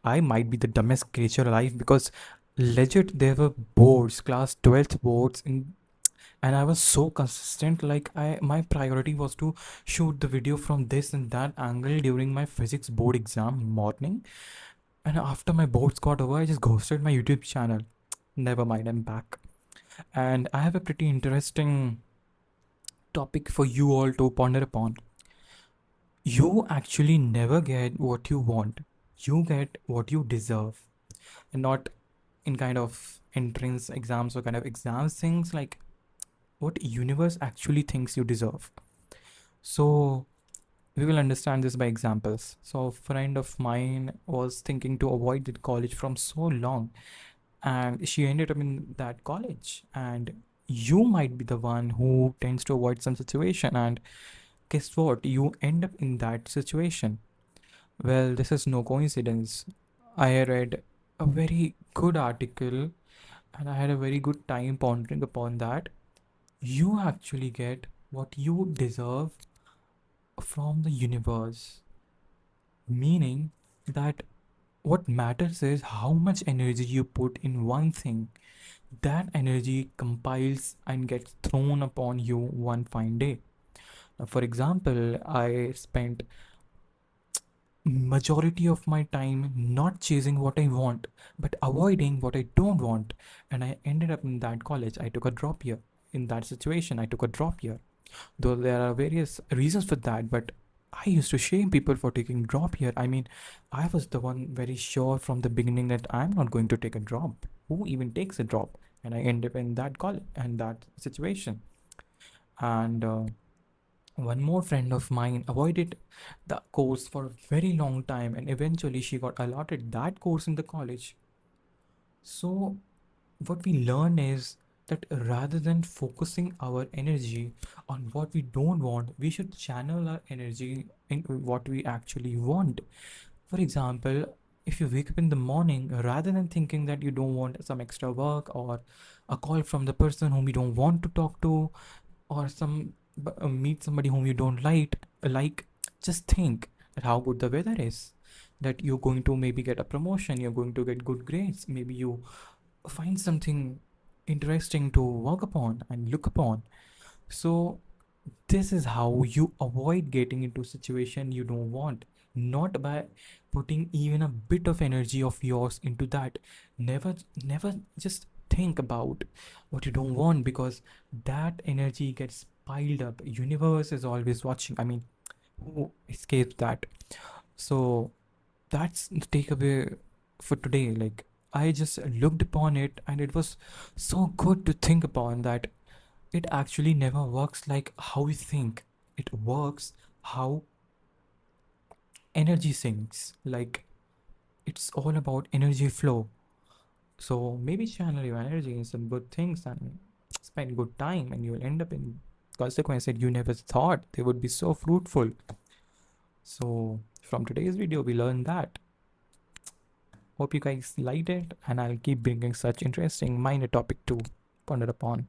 I might be the dumbest creature alive because legit there were boards, class 12th boards and I was so consistent. Like my priority was to shoot the video from this and that angle during my physics board exam morning. And after my boards got over, I just ghosted my YouTube channel. Never mind, I'm back. And I have a pretty interesting topic for you all to ponder upon. You actually never get what you want. You get what you deserve. And not in kind of entrance exams or kind of exams things, like what universe actually thinks you deserve. So we will understand this by examples. So a friend of mine was thinking to avoid that college from so long, and she ended up in that college. And you might be the one who tends to avoid some situation, and guess what, you end up in that situation. Well, this is no coincidence. I read a very good article and I had a very good time pondering upon that. You actually get what you deserve from the universe, meaning that what matters is how much energy you put in one thing. That energy compiles and gets thrown upon you one fine day. Now, for example, I spent majority of my time not chasing what I want, but avoiding what I don't want. And I ended up in that college. I took a drop year. In that situation, I took a drop year. Though there are various reasons for that, but I used to shame people for taking drop year. I mean, I was the one very sure from the beginning that I'm not going to take a drop. Who even takes a drop? And I end up in that college and that situation. And one more friend of mine avoided the course for a very long time, and eventually she got allotted that course in the college. So what we learn is that rather than focusing our energy on what we don't want, we should channel our energy in what we actually want. For example, if you wake up in the morning, rather than thinking that you don't want some extra work or a call from the person whom you don't want to talk to, or meet somebody whom you don't like, just think that how good the weather is, that you're going to maybe get a promotion, you're going to get good grades, maybe you find something interesting to work upon and look upon. So this is how you avoid getting into situation you don't want, not by putting even a bit of energy of yours into that. Never just think about what you don't want, because that energy gets piled up. Universe is always watching. I mean, who escapes that? So that's the takeaway for today. Like, I just looked upon it and it was so good to think upon that it actually never works like how we think. It works how energy sinks. Like, it's all about energy flow. So maybe channel your energy in some good things and spend good time, and you'll end up in consequences that you never thought they would be so fruitful. So from today's video, we learned that. Hope you guys liked it, and I'll keep bringing such interesting minor topic to ponder upon.